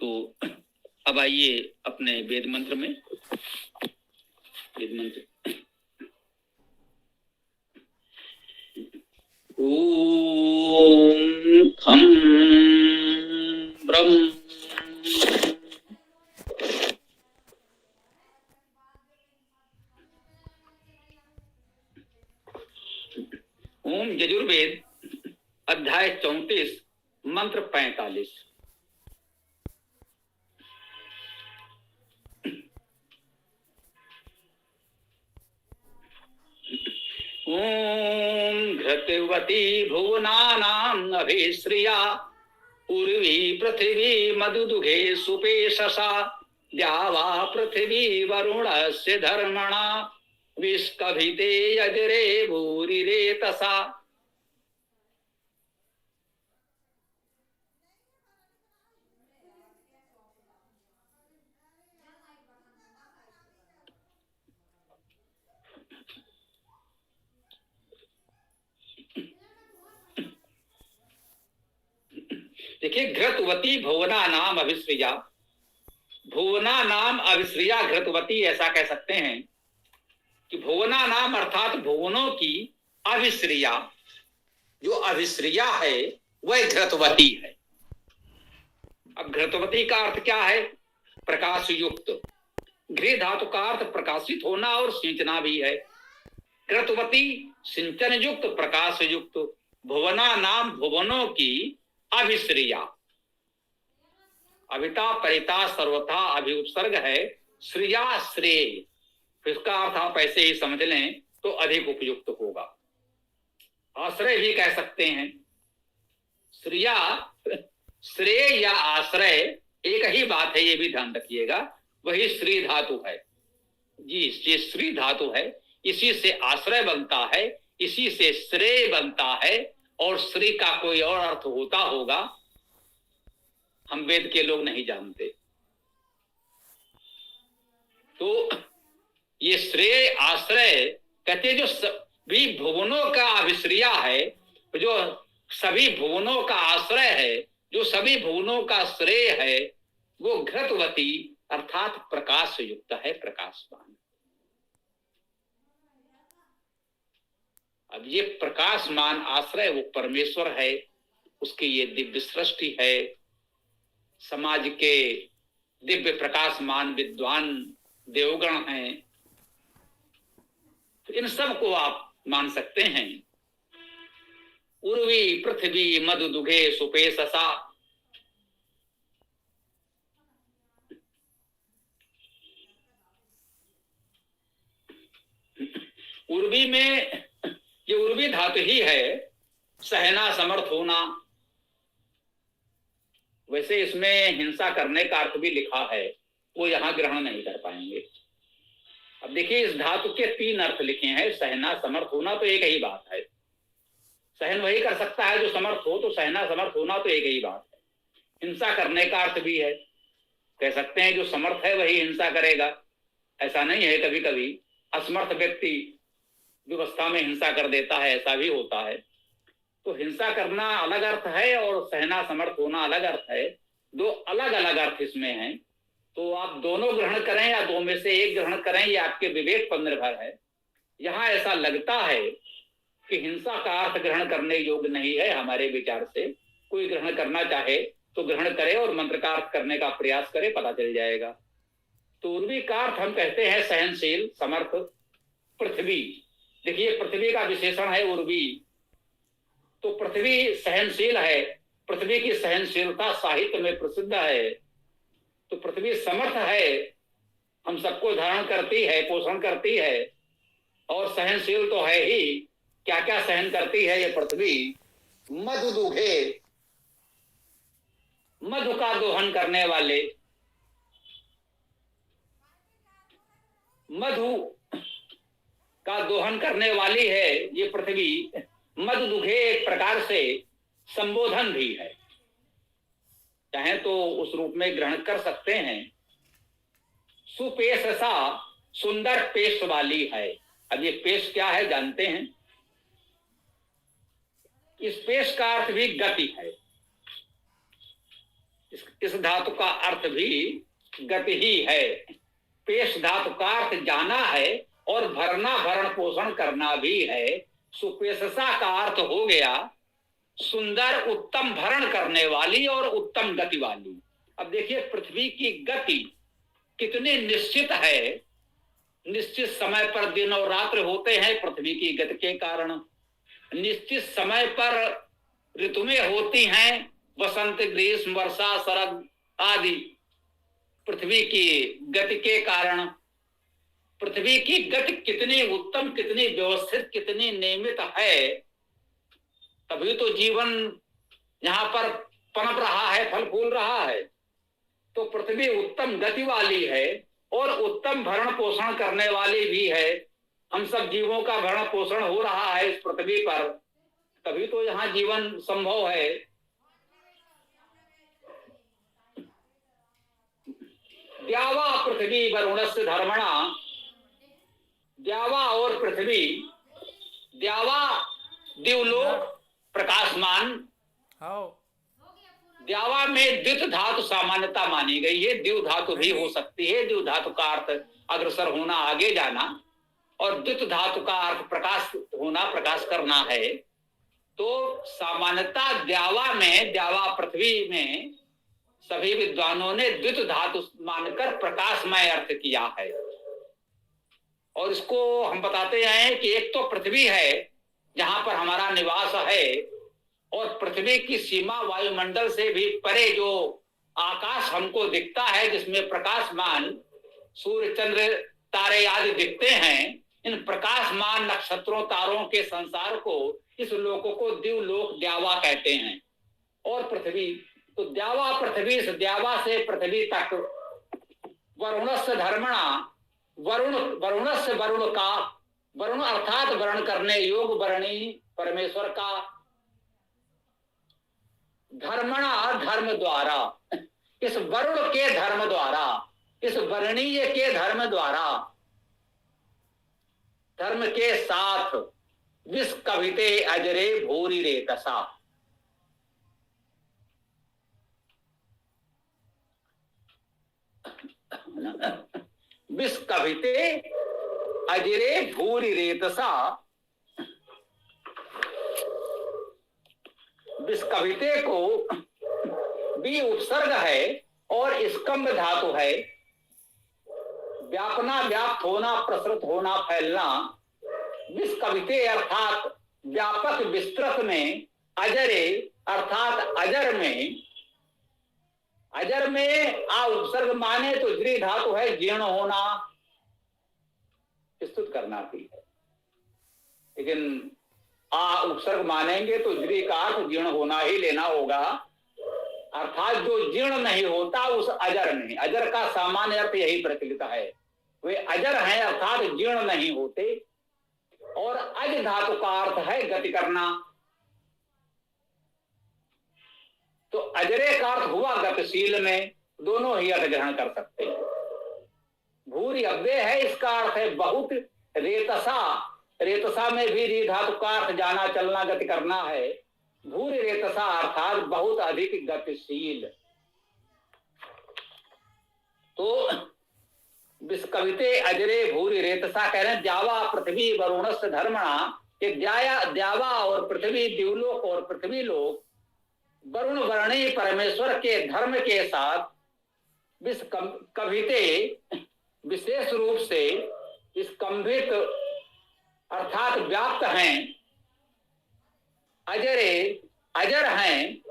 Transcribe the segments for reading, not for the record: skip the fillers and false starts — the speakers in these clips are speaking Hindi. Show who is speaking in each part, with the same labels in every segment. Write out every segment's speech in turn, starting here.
Speaker 1: तो अब आइए अपने वेद मंत्र में। वेद मंत्र ओम खम ब्रह्म ओम यजुर्वेद अध्याय 34 मंत्र 45। ओम घृतवती भुवनानां अभिश्रिया उर्वी पृथिवी मधुदुघे सुपेशसा द्यावा पृथिवी वरुणस्य धर्मणा विस्कभिते यजरे भूरिरेतसा। देखिए, घृतवती भुवना नाम अभिश्रिया, भुवना नाम अभिश्रिया घृतवती, ऐसा कह सकते हैं कि भुवना नाम अर्थात भुवनों की अभिश्रिया, जो अभिश्रिया है वह घृतवती है। अब घृतवती का अर्थ क्या है? प्रकाश युक्त। घृ धातु का अर्थ प्रकाशित होना और सिंचना भी है। घृतवती सिंचन युक्त, प्रकाश युक्त। भुवना नाम भुवनों की अभिश्रिया, अभिता परिता सर्वथा अभिउपसर्ग है, श्रिया श्रेय, इसका अर्थ आप ऐसे ही समझ लें तो अधिक उपयुक्त होगा। आश्रय भी कह सकते हैं। श्रिया, श्रेय या आश्रय एक ही बात है, ये भी ध्यान रखिएगा। वही श्री धातु है जी, ये श्री धातु है, इसी से आश्रय बनता है, इसी से श्रेय बनता है। और श्री का कोई और अर्थ होता होगा, हम वेद के लोग नहीं जानते। तो ये श्रेय आश्रय कहते, जो सभी भुवनों का अभिश्रिया है, जो सभी भुवनों का आश्रय है, जो सभी भुवनों का श्रेय है, वो घृतवती अर्थात प्रकाश युक्त है, प्रकाशवान। अब ये प्रकाशमान आश्रय वो परमेश्वर है, उसकी ये दिव्य सृष्टि है, समाज के दिव्य प्रकाशमान विद्वान देवगण हैं। तो इन सब को आप मान सकते हैं। उर्वी पृथ्वी मधुदुघे सुपेशसा, उर्वी में ये उर्वी धातु ही है, सहना समर्थ होना। वैसे इसमें हिंसा करने का अर्थ भी लिखा है, वो यहां ग्रहण नहीं कर पाएंगे। अब देखिए, इस धातु के 3 अर्थ लिखे हैं। सहना समर्थ होना तो एक ही बात है, सहन वही कर सकता है जो समर्थ हो, तो सहना समर्थ होना तो एक ही बात है। हिंसा करने का अर्थ भी है, कह सकते हैं जो समर्थ है वही हिंसा करेगा। ऐसा नहीं है, कभी कभी असमर्थ व्यक्ति व्यवस्था में हिंसा कर देता है, ऐसा भी होता है। तो हिंसा करना अलग अर्थ है और सहना समर्थ होना अलग अर्थ है, दो अलग अलग अर्थ इसमें हैं। तो आप दोनों ग्रहण करें या दो में से एक ग्रहण करें, ये आपके विवेक पर निर्भर है। यहां ऐसा लगता है कि हिंसा का अर्थ ग्रहण करने योग्य नहीं है हमारे विचार से। कोई ग्रहण करना चाहे तो ग्रहण करे और मंत्र का अर्थ करने का प्रयास करे, पता चल जाएगा। तो उर्वी का अर्थ हम कहते हैं सहनशील, समर्थ। पृथ्वी, देखिए पृथ्वी का विशेषण है उर्वी, तो पृथ्वी सहनशील है। पृथ्वी की सहनशीलता साहित्य में प्रसिद्ध है। तो पृथ्वी समर्थ है, हम सबको धारण करती है, पोषण करती है, और सहनशील तो है ही। क्या क्या सहन करती है ये पृथ्वी? मधु दुघे, मधु का दोहन करने वाले, मधु का दोहन करने वाली है ये पृथ्वी। मधु दुघे एक प्रकार से संबोधन भी है, चाहे तो उस रूप में ग्रहण कर सकते हैं। सुपेशसा, सुंदर पेश वाली है। अब ये पेश क्या है जानते हैं? इस पेश का अर्थ भी गति है। इस धातु का अर्थ भी गति ही है। पेश धातु का अर्थ जाना है और भरना भरण पोषण करना भी है। सुपेशसा का अर्थ हो गया सुंदर उत्तम भरण करने वाली और उत्तम गति वाली। अब देखिए पृथ्वी की गति कितनी निश्चित है, निश्चित समय पर दिन और रात्र होते हैं पृथ्वी की गति के कारण। निश्चित समय पर ऋतुएं होती हैं, वसंत ग्रीष्म वर्षा शरद आदि, पृथ्वी की गति के कारण। पृथ्वी की गति कितनी उत्तम, कितनी व्यवस्थित, कितनी नियमित है, तभी तो जीवन यहां पर पनप रहा है, फल फूल रहा है। तो पृथ्वी उत्तम गति वाली है और उत्तम भरण पोषण करने वाली भी है। हम सब जीवों का भरण पोषण हो रहा है इस पृथ्वी पर, तभी तो यहाँ जीवन संभव है। द्यावा पृथ्वी वरुणस्य धर्मणा, द्यावा और पृथ्वी, द्यावा दिवलोक प्रकाशमान, द्यावा में द्वित धातु सामान्यता मानी गई है। द्विव धातु भी हो सकती है। द्विव धातु का अर्थ अग्रसर होना, आगे जाना, और द्वित धातु का अर्थ प्रकाश होना, प्रकाश करना है। तो सामान्यता द्यावा में, द्यावा पृथ्वी में सभी विद्वानों ने द्वित धातु मानकर प्रकाशमय अर्थ किया है। और इसको हम बताते हैं कि एक तो पृथ्वी है जहां पर हमारा निवास है, और पृथ्वी की सीमा वायुमंडल से भी परे जो आकाश हमको दिखता है, जिसमें प्रकाशमान सूर्य चंद्र तारे आदि दिखते हैं, इन प्रकाशमान नक्षत्रों तारों के संसार को, इस लोकों को दिवलोक द्यावा कहते हैं। और पृथ्वी, तो द्यावा पृथ्वी, से द्यावा से पृथ्वी तक, वरुणस्य धर्मणा, वरुण, वरुणस्य वरुण का, वरुण अर्थात वर्ण करने योग वर्णी परमेश्वर का, धर्मणा धर्म द्वारा, इस वरुण के धर्म द्वारा, इस वर्णीय के धर्म द्वारा, धर्म के साथ, विष कविते अजरे भूरि रेतसा, विष कविते अजरे भूरि रेतसा, विष कविते को भी उपसर्ग है और स्कंभ धातु है। व्यापना, व्याप्त होना, प्रसृत होना, फैलना। विष कविते अर्थात व्यापक विस्तृत में, अजरे अर्थात अजर में, अजर में आ उपसर्ग माने तो द्रि धातु है, जीर्ण होना, स्तुत करना भी है, लेकिन आ उपसर्ग मानेंगे तो द्रि का अर्थ जीर्ण होना ही लेना होगा। अर्थात जो जीर्ण नहीं होता उस अजर में, अजर का सामान्य अर्थ यही प्रचलित है, वे अजर हैं अर्थात जीर्ण नहीं होते। और अज धातु का अर्थ है गति करना, तो अजरे का अर्थ हुआ गतिशील में, दोनों ही अर्थ ग्रहण कर सकते हैं। भूरि अव्यय है, इसका अर्थ है बहुत। रेतसा, रेतसा में भी री धातु का अर्थ जाना, चलना, गति करना है। भूरि रेतसा अर्थात बहुत अधिक गतिशील। तो विस्कविते अजरे भूरि रेतसा कह रहे हैं द्यावा पृथ्वी वरुणस्य धर्मणा, कि द्यावा और पृथ्वी, दिवलोक और पृथ्वी लोक वरुण वर्णी परमेश्वर के धर्म के साथ विस्कविते विशेष रूप से स्कंभित अर्थात व्याप्त हैं, अजरे अजर हैं,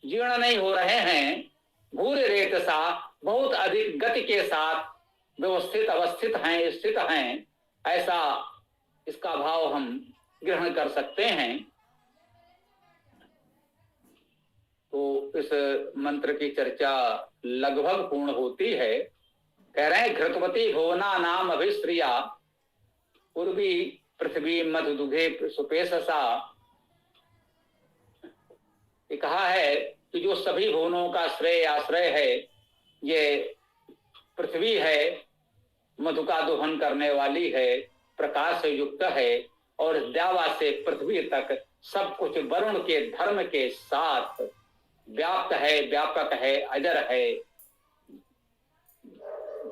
Speaker 1: जीर्ण नहीं हो रहे हैं, भूरि रेतसा बहुत अधिक गति के साथ व्यवस्थित अवस्थित हैं, स्थित हैं, ऐसा इसका भाव हम ग्रहण कर सकते हैं। तो इस मंत्र की चर्चा लगभग पूर्ण होती है। कह रहे हैं घृतवती भुवना नाम अभिश्रिया, पूर्वी पृथ्वी मधु दुघे सुपेशसा। ये कहा है कि जो सभी भुवनों का श्रेय आश्रय है ये पृथ्वी है, मधु का दोहन करने वाली है, प्रकाश से युक्त है, और द्यावा से पृथ्वी तक सब कुछ वरुण के धर्म के साथ व्याप्त है, व्यापक है, अजर है,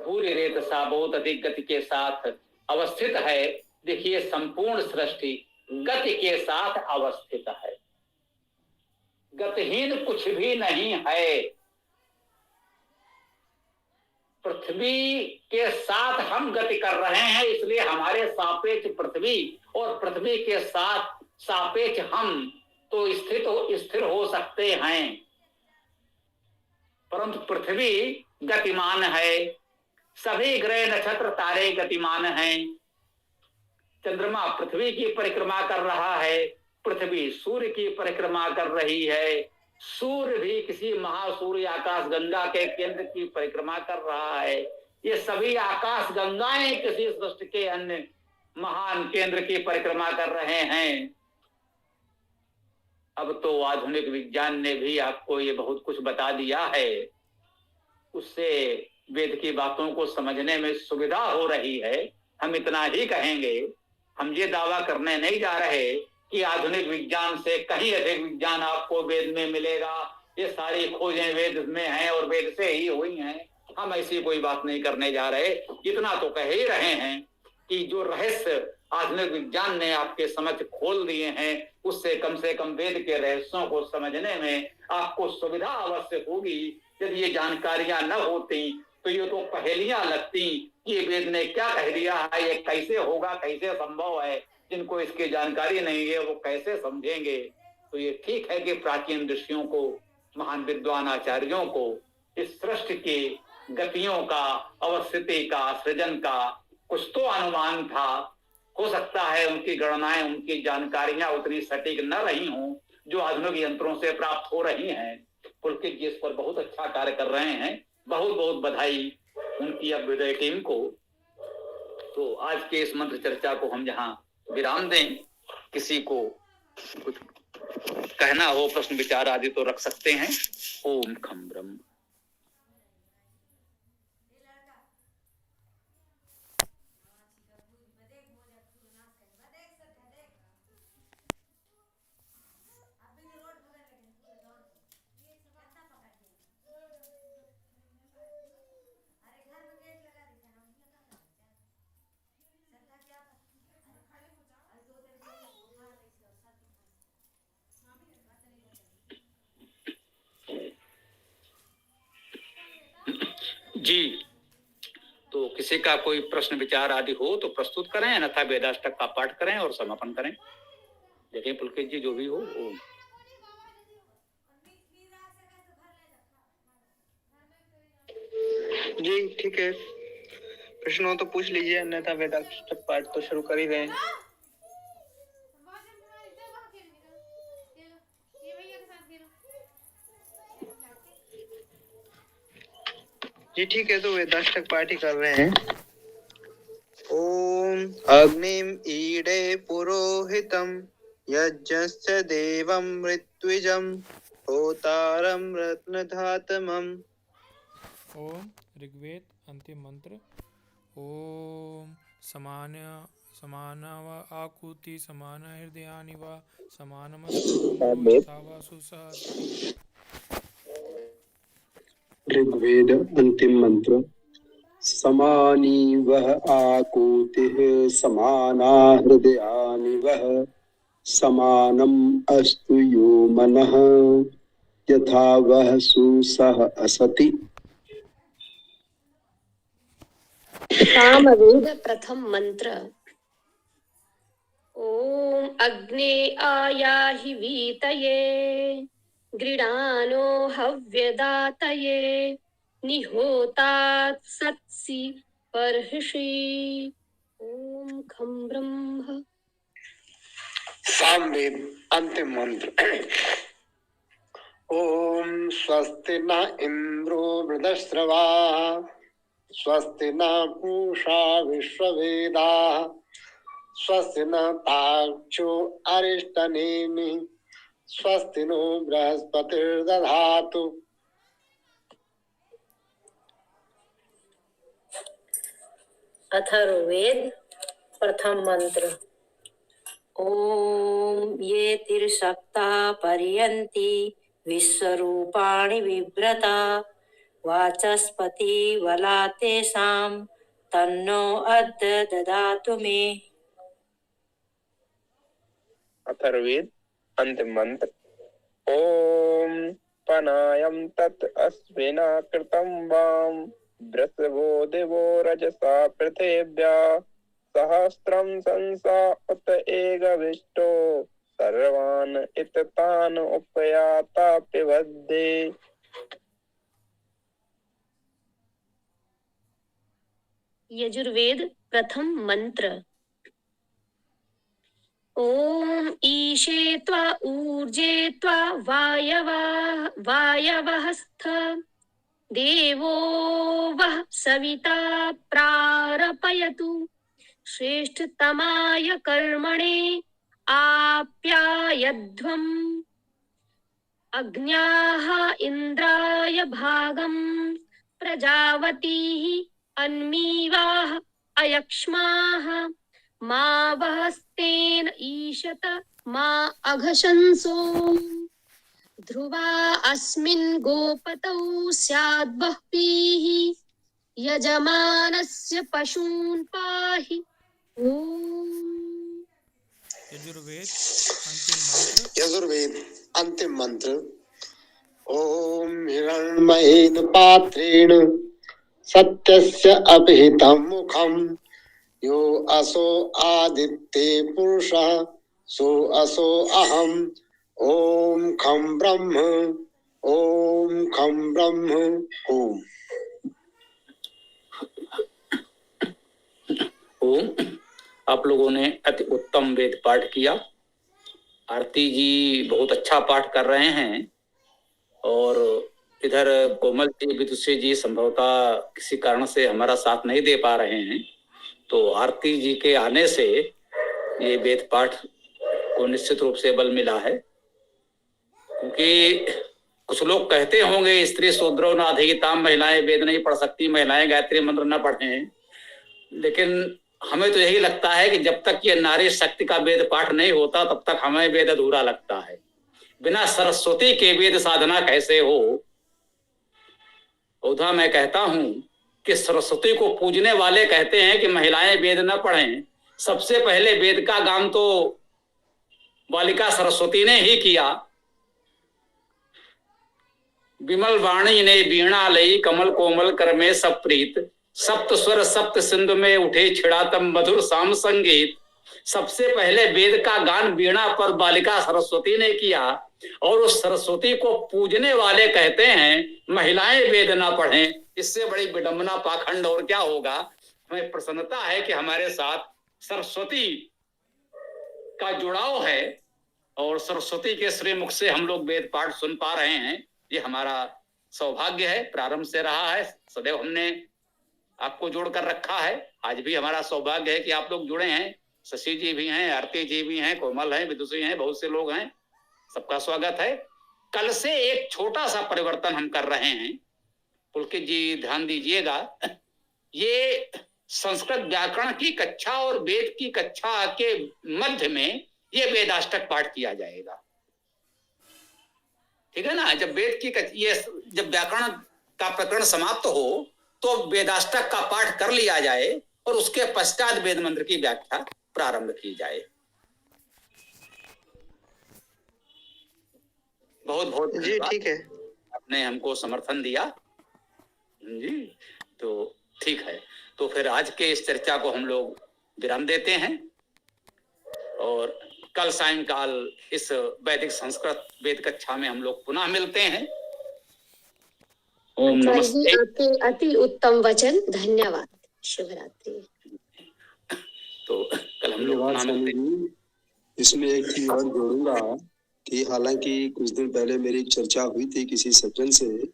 Speaker 1: भूरी रेत सा बहुत अधिक गति के साथ अवस्थित है। देखिए संपूर्ण सृष्टि गति के साथ अवस्थित है, गतिहीन कुछ भी नहीं है। पृथ्वी के साथ हम गति कर रहे हैं, इसलिए हमारे सापेक्ष पृथ्वी और पृथ्वी के साथ सापेक्ष हम तो स्थिर हो सकते हैं, परंतु पृथ्वी गतिमान है, सभी ग्रह नक्षत्र तारे गतिमान हैं। चंद्रमा पृथ्वी की परिक्रमा कर रहा है, पृथ्वी सूर्य की परिक्रमा कर रही है, सूर्य भी किसी महासूर्य आकाश गंगा के केंद्र की परिक्रमा कर रहा है। ये सभी आकाश गंगाएं किसी सृष्टि के अन्य महान केंद्र की परिक्रमा कर रहे हैं। अब तो आधुनिक विज्ञान ने भी आपको ये बहुत कुछ बता दिया है, उससे वेद की बातों को समझने में सुविधा हो रही है। हम इतना ही कहेंगे, हम ये दावा करने नहीं जा रहे कि आधुनिक विज्ञान से कहीं अधिक विज्ञान आपको वेद में मिलेगा, ये सारी खोजें वेद में हैं और वेद से ही हुई हैं। हम ऐसी कोई बात नहीं करने जा रहे, इतना तो कह ही रहे हैं कि जो रहस्य आधुनिक विज्ञान ने आपके समक्ष खोल दिए हैं, उससे कम से कम वेद के रहस्यों को समझने में आपको सुविधा अवश्य होगी। यदि ये जानकारियां न होती तो ये तो पहेलियां लगती कि वेद ने क्या कह दिया है, ये कैसे होगा, कैसे संभव है। जिनको इसकी जानकारी नहीं है वो कैसे समझेंगे। तो ये ठीक है कि प्राचीन ऋषियों को, महान विद्वान आचार्यों को इस सृष्टि की गतियों का, अवस्थिति का, सृजन का कुछ तो अनुमान था। हो सकता है उनकी गणनाएं, उनकी जानकारियां उतनी सटीक न रही हों जो आधुनिक यंत्रों से प्राप्त हो रही हैं। पुलकित जी इस पर बहुत अच्छा कार्य कर रहे हैं, बहुत बहुत बधाई उनकी अभ्युदय टीम को। तो आज के इस मंत्र चर्चा को हम यहाँ विराम दें। किसी को कुछ कहना हो, प्रश्न विचार आदि तो रख सकते हैं। ओम खम ब्रह्म। जी, तो किसी का कोई प्रश्न विचार आदि हो तो प्रस्तुत करें, अन्यथा वेदाष्टक का पाठ करें और समापन करें। देखिए पुलकित जी जो भी हो।
Speaker 2: जी ठीक है, प्रश्न हो तो पूछ लीजिए, अन्यथा वेदाष्टक पाठ तो शुरू कर ही रहे हैं। जी ठीक है, तो वेदाष्टक पाठ ही कर रहे हैं। ओम अग्निम ईडे पुरोहितम यज्ञस्य देवं ऋत्विजं होतारं रत्नधातमम्।
Speaker 3: ओम ऋग्वेद अंतिम मंत्र। ओम समानव आकुति समान हृदयानि वा समानमस्तु मनोयथा सुसहस्ति।
Speaker 4: ऋग्वेद अंतिम मंत्र। समानी वह आकुतिः समाना हृदयानि वह समानम अस्तु यो मनः यथा वह सुसह असति।
Speaker 5: सामवेद प्रथम मंत्र। ओम अग्ने आयाहि वीतये गृणानो हव्यदातये निहोतात सत्सि परहिषि। ओम खम ब्रह्म।
Speaker 2: सामवेद अंतिम मंत्र। ओम स्वस्ति न इंद्रो वृधश्रवा स्वस्ति न पूषा विश्ववेदाः स्वस्ति न तार्क्ष्यो अरिष्टनेमि स्वस्ति नो बृहस्पतिर्दधातु।
Speaker 6: अथर्ववेद प्रथम मंत्र। ओम ये तिर्सप्ता पर्यन्ति विश्वरूपाणि विव्रता वाचस्पति वला तेषां तन्नो अद्य ददातु मे।
Speaker 2: अथर्वेद अंतिम मंत्र। ओम पनायम तत् अश्विना कृतं वाम वृषभो दिवो रजसा पृथिव्या सहस्रं संसा उत एकविष्टो सर्वान् इततान् उपयाता पिबध्य।
Speaker 5: यजुर्वेद प्रथम मंत्र। ओम ईशे त्वा ऊर्जे त्वा वायवः स्थ देवो वः सविता प्रारपयतु श्रेष्ठतमाय कर्मणे आप्यायध्वम् अग्न्याः इंद्राय भागं प्रजावतीः अन्मीवाः अयक्ष्माः मा वहस्तेन ईशत मा अघशंसो ध्रुवा अस्मिन् गोपतौ स्याद् बह्वीः यजमानस्य पशून् पाहि। ओम
Speaker 3: यजुर्वेद अंतिम मंत्र।
Speaker 4: ओम हिरण्मयेन पात्रेण सत्यस्य अभिहितं मुखं यो असो आदित्ये पुरुषः सो असो अहम्। ओम खं ब्रह्म ओम।
Speaker 1: ओम। आप लोगों ने अति उत्तम वेद पाठ किया। आरती जी बहुत अच्छा पाठ कर रहे हैं और इधर कोमल जी विदुषी जी संभवतः किसी कारण से हमारा साथ नहीं दे पा रहे हैं, तो आरती जी के आने से ये वेद पाठ को निश्चित रूप से बल मिला है। क्योंकि कुछ लोग कहते होंगे स्त्री शूद्रो न अधिगताम, महिलाएं वेद नहीं पढ़ सकती, महिलाएं गायत्री मंत्र न पढ़ें, लेकिन हमें तो यही लगता है कि जब तक ये नारी शक्ति का वेद पाठ नहीं होता तब तक हमें वेद अधूरा लगता है। बिना सरस्वती के वेद साधना कैसे हो। उधर मैं कहता हूं कि सरस्वती को पूजने वाले कहते हैं कि महिलाएं वेद न पढ़ें। सबसे पहले वेद का गान तो बालिका सरस्वती ने ही किया। विमल वाणी ने वीणा लई, कमल कोमल कर में सब प्रीत, सप्त स्वर सप्त सिंधु में उठे छिड़ातम मधुर साम संगीत। सबसे पहले वेद का गान वीणा पर बालिका सरस्वती ने किया और उस सरस्वती को पूजने वाले कहते हैं महिलाएं वेद ना पढ़ें। इससे बड़ी विडंबना पाखंड और क्या होगा। हमें प्रसन्नता है कि हमारे साथ सरस्वती का जुड़ाव है और सरस्वती के श्रीमुख से हम लोग वेद पाठ सुन पा रहे हैं। ये हमारा सौभाग्य है, प्रारंभ से रहा है, सदैव हमने आपको जोड़कर रखा है। आज भी हमारा सौभाग्य है कि आप लोग जुड़े हैं। शशि जी भी हैं, आरती जी भी हैं, कोमल हैं, विदुषी हैं, बहुत से लोग हैं, सबका स्वागत है। कल से एक छोटा सा परिवर्तन हम कर रहे हैं, पुलकित जी ध्यान दीजिएगा। ये संस्कृत व्याकरण की कक्षा और वेद की कक्षा के मध्य में ये वेदाष्टक पाठ किया जाएगा, ठीक है ना। जब वेद की ये जब व्याकरण का प्रकरण समाप्त हो तो वेदाष्टक का पाठ कर लिया जाए और उसके पश्चात वेद मंत्र की व्याख्या प्रारंभ की जाए। बहुत बहुत
Speaker 2: जी ठीक है,
Speaker 1: आपने हमको समर्थन दिया जी, तो ठीक है। तो फिर आज के इस चर्चा को हम लोग विराम देते हैं और कल सायंकाल इस वैदिक संस्कृत वेद कक्षा में हम लोग पुनः मिलते हैं। ओम नमस्ते।
Speaker 5: आपके अति उत्तम वचन, धन्यवाद। शुभरात्रि।
Speaker 1: तो कल हम लोग पुनः मिलते हैं।
Speaker 4: इसमें एक चीज और जोड़ूंगा कि हालांकि कुछ दिन पहले मेरी एक चर्चा हुई थी किसी सज्जन से,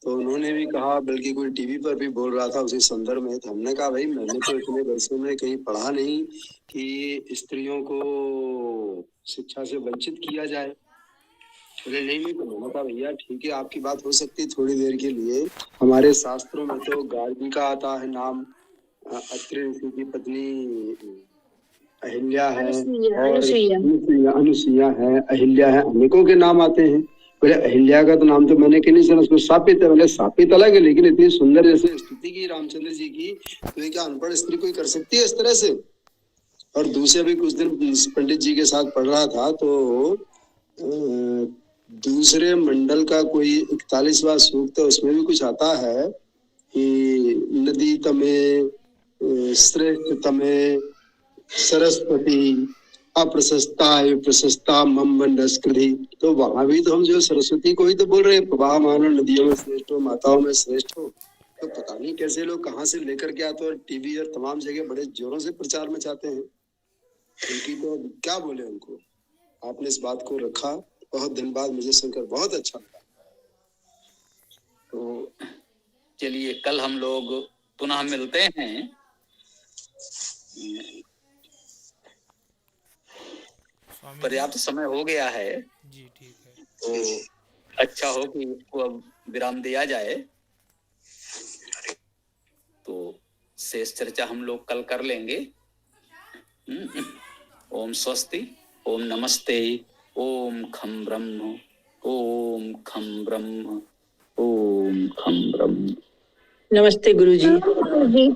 Speaker 4: तो उन्होंने भी कहा, बल्कि कोई टीवी पर भी बोल रहा था उसी संदर्भ में, तो हमने कहा भाई मैंने तो इतने वर्षों में कहीं पढ़ा नहीं कि स्त्रियों को शिक्षा से वंचित किया जाए। बोले नहीं, तो मैंने कहा भैया ठीक है, आपकी बात हो सकती है थोड़ी देर के लिए। हमारे शास्त्रों में तो गार्गी का आता है नाम, अत्रि ऋषि की पत्नी अहिल्या है और अनुसुईया है, अहिल्या है, अनेकों के नाम आते हैं। बोले अहिल्या का तो नाम तो मैंने कहीं नहीं सुना, उसको सापित है। बोले सापित अलग है, लेकिन इतनी सुंदर जैसे स्तुति की रामचंद्र जी की, तो ये क्या अनपढ़ स्त्री कोई कर सकती है इस तरह से? और दूसरे भी कुछ दिन पंडित जी के साथ पढ़ रहा था, तो दूसरे मंडल का कोई 41वां सूक्त है, उसमें भी कुछ आता है कि नदी तमे श्रेष्ठ तमे सरस्वती अप्रशस्ता प्रशस्ता मम नस्कृति। तो वहां भी तो हम जो सरस्वती को ही तो बोल रहे हैं, प्रवाह मानो नदियों में श्रेष्ठ हो, माताओं में श्रेष्ठ हो। तो पता नहीं कैसे लोग कहाँ से लेकर के आते हैं, और टीवी और तमाम जगह बड़े जोरों से प्रचार में चाहते हैं। उनकी तो क्या बोले उनको। आपने इस बात को रखा, बहुत दिन बाद मुझे सुनकर बहुत अच्छा लगा।
Speaker 1: तो चलिए कल हम लोग पुनः मिलते हैं। पर्याप्त समय हो गया है
Speaker 7: जी, ठीक है।
Speaker 1: तो अच्छा हो कि इसको अब विराम दिया जाए। तो शेष चर्चा हम लोग कल कर लेंगे। ओम स्वस्ति, ओम नमस्ते, ओम खम ब्रह्म, ओम खम ब्रह्म, ओम खम ब्रह्म।
Speaker 6: नमस्ते गुरुजी।
Speaker 5: जी।